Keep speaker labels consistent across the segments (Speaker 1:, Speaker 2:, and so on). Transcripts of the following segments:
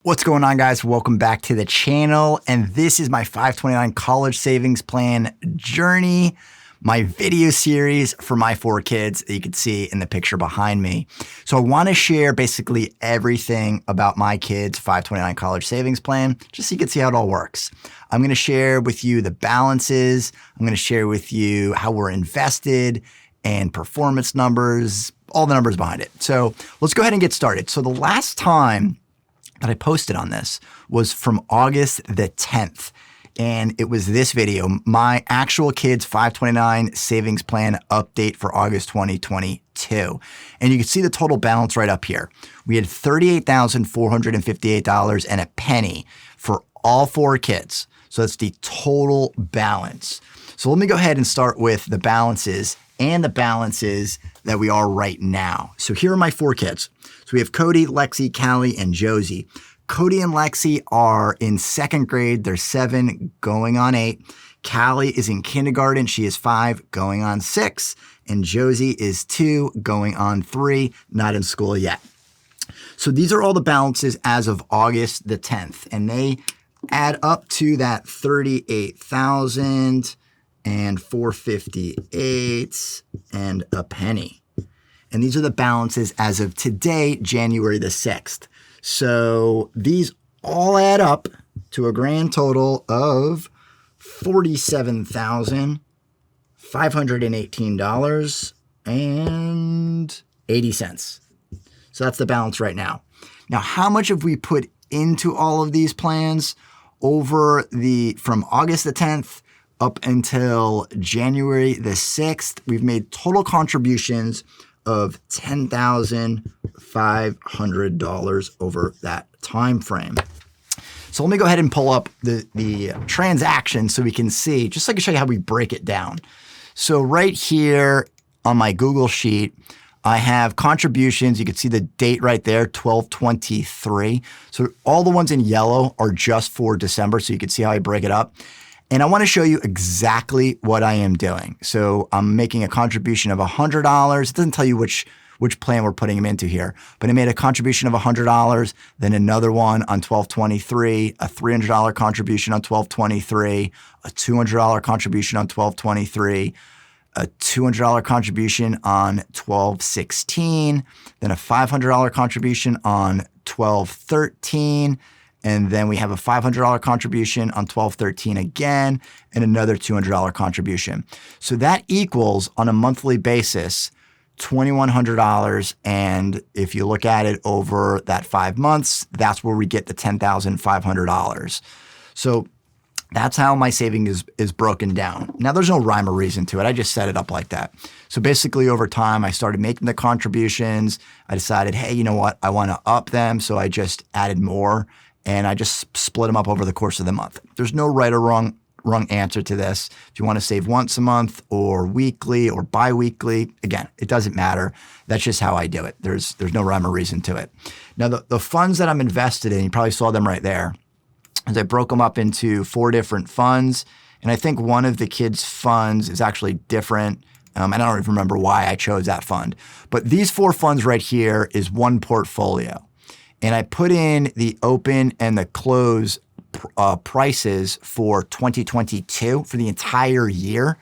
Speaker 1: What's going on, guys? Welcome back to the channel. And this is my 529 college savings plan journey, my video series for my 4 kids that you can see in the picture behind me. So I want to share basically everything about my kids' 529 college savings plan, just so you can see how it all works. I'm going to share with you the balances. I'm going to share with you how we're invested and performance numbers, all the numbers behind it. So let's go ahead and get started. So the last time that I posted on this was from August the 10th. And it was this video, my actual kids 529 savings plan update for August 2022. And you can see the total balance right up here. We had $38,458 and a penny for all 4 kids. So that's the total balance. So let me go ahead and start with the balances and the balances that we are right now. So here are my 4 kids. So we have Cody, Lexi, Callie, and Josie. Cody and Lexi are in 2nd grade. They're 7 going on 8. Callie is in kindergarten. She is 5 going on 6. And Josie is 2 going on 3, not in school yet. So these are all the balances as of August the 10th. And they add up to that $38,458 and a penny. And these are the balances as of today, January the 6th. So these all add up to a grand total of $47,518.80. So that's the balance right now. Now, how much have we put into all of these plans over from August the 10th up until January the 6th? We've made total contributions of $10,500 over that time frame. So let me go ahead and pull up the transaction so we can see, just so I can show you how we break it down. So right here on my Google sheet, I have contributions. You can see the date right there, 12/23. So all the ones in yellow are just for December, so you can see how I break it up. And I want to show you exactly what I am doing. So I'm making a contribution of $100. It doesn't tell you which plan we're putting them into here, but I made a contribution of $100, then another one on 12/23, a $300 contribution on 12/23, a $200 contribution on 12/23, a $200 contribution on 12/16, then a $500 contribution on 12/13, and then we have a $500 contribution on 12/13 again, and another $200 contribution. So that equals, on a monthly basis, $2,100. And if you look at it over that 5 months, that's where we get the $10,500. So that's how my savings is broken down. Now, there's no rhyme or reason to it. I just set it up like that. So basically, over time, I started making the contributions. I decided, hey, you know what? I want to up them. So I just added more. And I just split them up over the course of the month. There's no right or wrong answer to this. If you want to save once a month or weekly or bi-weekly, again, it doesn't matter. That's just how I do it. There's no rhyme or reason to it. Now, the funds that I'm invested in, you probably saw them right there, is I broke them up into 4 different funds. And I think one of the kids' funds is actually different. And I don't even remember why I chose that fund. But these 4 funds right here is one portfolio. And I put in the open and the close prices for 2022 for the entire year.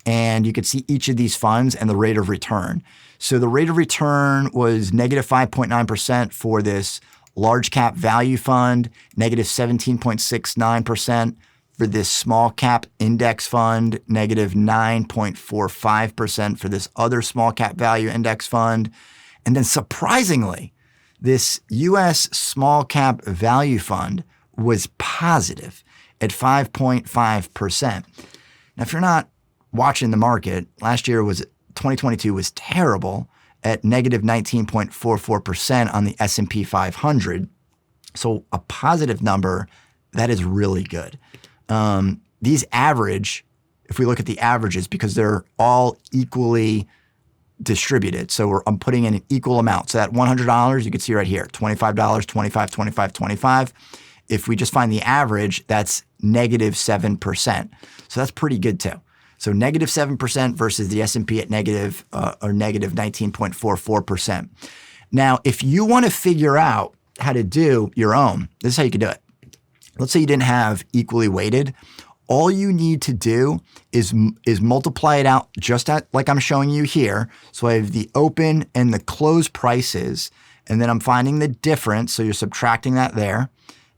Speaker 1: And you could see each of these funds and the rate of return. So the rate of return was negative 5.9% for this large cap value fund, negative 17.69% for this small cap index fund, negative 9.45% for this other small cap value index fund. And then surprisingly, this U.S. small cap value fund was positive at 5.5%. Now, if you're not watching the market, last year 2022 was terrible at negative 19.44% on the S&P 500. So a positive number, that is really good. These average, if we look at the averages, because they're all equally distributed. So I'm putting in an equal amount. So that $100, you can see right here, $25, $25, $25, $25. If we just find the average, that's negative 7%. So that's pretty good too. So negative 7% versus the S&P at negative 19.44%. Now, if you want to figure out how to do your own, this is how you could do it. Let's say you didn't have equally weighted. All you need to do is multiply it out just like I'm showing you here. So I have the open and the close prices, and then I'm finding the difference. So you're subtracting that there.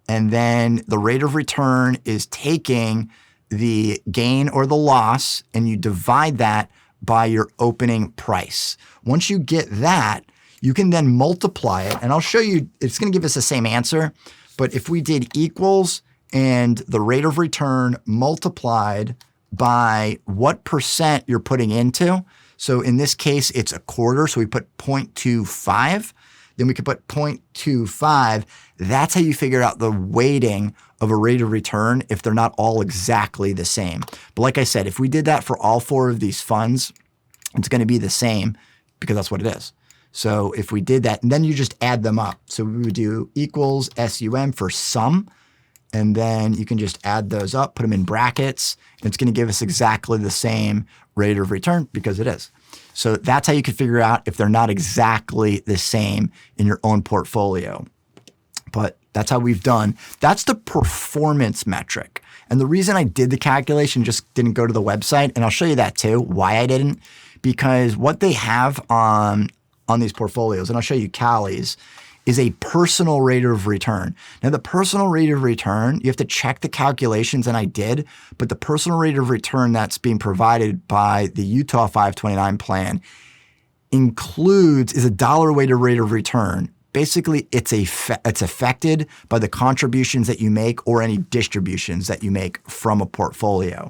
Speaker 1: And then the rate of return is taking the gain or the loss, and you divide that by your opening price. Once you get that, you can then multiply it. And I'll show you, it's going to give us the same answer. But if we did equals and the rate of return multiplied by what percent you're putting into. So in this case, it's a quarter. So we put 0.25. Then we could put 0.25. That's how you figure out the weighting of a rate of return if they're not all exactly the same. But like I said, if we did that for all 4 of these funds, it's going to be the same because that's what it is. So if we did that, and then you just add them up. So we would do equals SUM for sum. And then you can just add those up, put them in brackets, and it's going to give us exactly the same rate of return because it is. So that's how you can figure out if they're not exactly the same in your own portfolio. But that's how we've done. That's the performance metric. And the reason I did the calculation, just didn't go to the website, and I'll show you that too, why I didn't, because what they have on these portfolios, and I'll show you Cali's, is a personal rate of return. Now, the personal rate of return, you have to check the calculations, and I did, but the personal rate of return that's being provided by the Utah 529 plan is a dollar weighted rate of return. Basically, it's affected by the contributions that you make or any distributions that you make from a portfolio.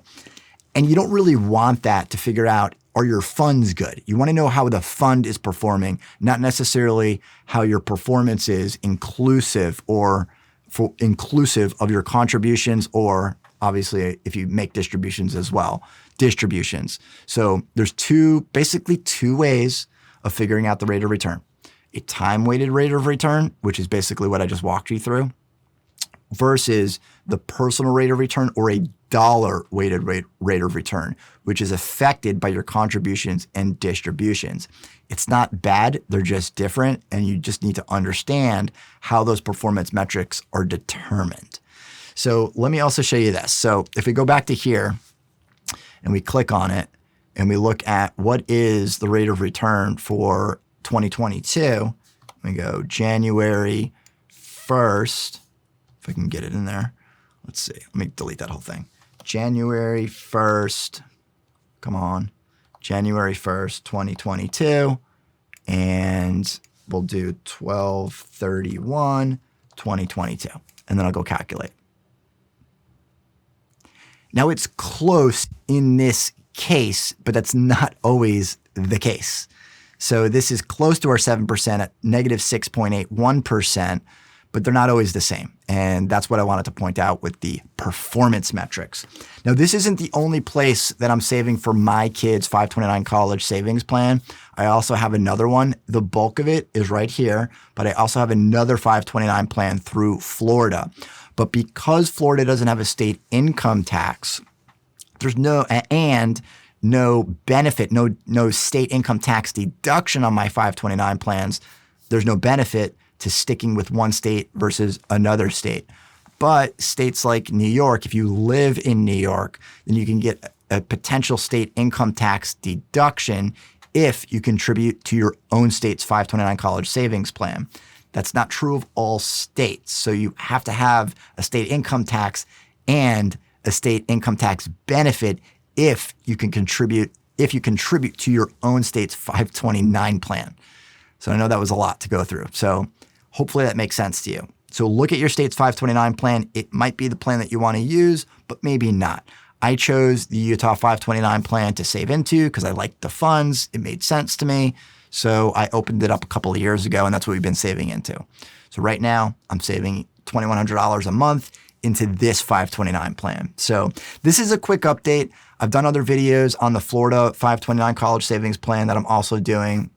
Speaker 1: And you don't really want that to figure out, are your funds good? You want to know how the fund is performing, not necessarily how your performance is inclusive of your contributions, or obviously if you make distributions as well, distributions. So there's basically two ways of figuring out the rate of return. A time-weighted rate of return, which is basically what I just walked you through, versus the personal rate of return, or a dollar-weighted rate of return, which is affected by your contributions and distributions. It's not bad, they're just different, and you just need to understand how those performance metrics are determined. So let me also show you this. So if we go back to here and we click on it and we look at what is the rate of return for 2022, we go January 1st, if I can get it in there. Let's see, let me delete that whole thing. January 1st, come on, January 1st, 2022, and we'll do 12/31/2022, and then I'll go calculate. Now it's close in this case, but that's not always the case. So this is close to our 7% at negative 6.81%, but they're not always the same. And that's what I wanted to point out with the performance metrics. Now, this isn't the only place that I'm saving for my kids' 529 college savings plan. I also have another one. The bulk of it is right here, but I also have another 529 plan through Florida. But because Florida doesn't have a state income tax, there's no benefit, no state income tax deduction on my 529 plans. There's no benefit to sticking with one state versus another state. But states like New York, if you live in New York, then you can get a potential state income tax deduction if you contribute to your own state's 529 college savings plan. That's not true of all states. So you have to have a state income tax and a state income tax benefit if you contribute to your own state's 529 plan. So I know that was a lot to go through. So hopefully that makes sense to you. So look at your state's 529 plan. It might be the plan that you want to use, but maybe not. I chose the Utah 529 plan to save into because I liked the funds. It made sense to me. So I opened it up a couple of years ago, and that's what we've been saving into. So right now I'm saving $2,100 a month into this 529 plan. So this is a quick update. I've done other videos on the Florida 529 college savings plan that I'm also doing.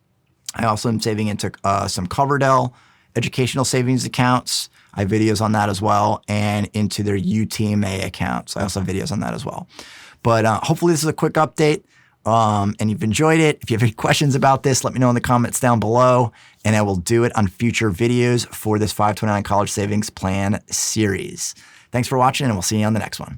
Speaker 1: I also am saving into some Coverdell educational savings accounts. I have videos on that as well, and into their UTMA accounts. I also have videos on that as well. But hopefully this is a quick update. and you've enjoyed it. If you have any questions about this, let me know in the comments down below, and I will do it on future videos for this 529 College Savings Plan series. Thanks for watching, and we'll see you on the next one.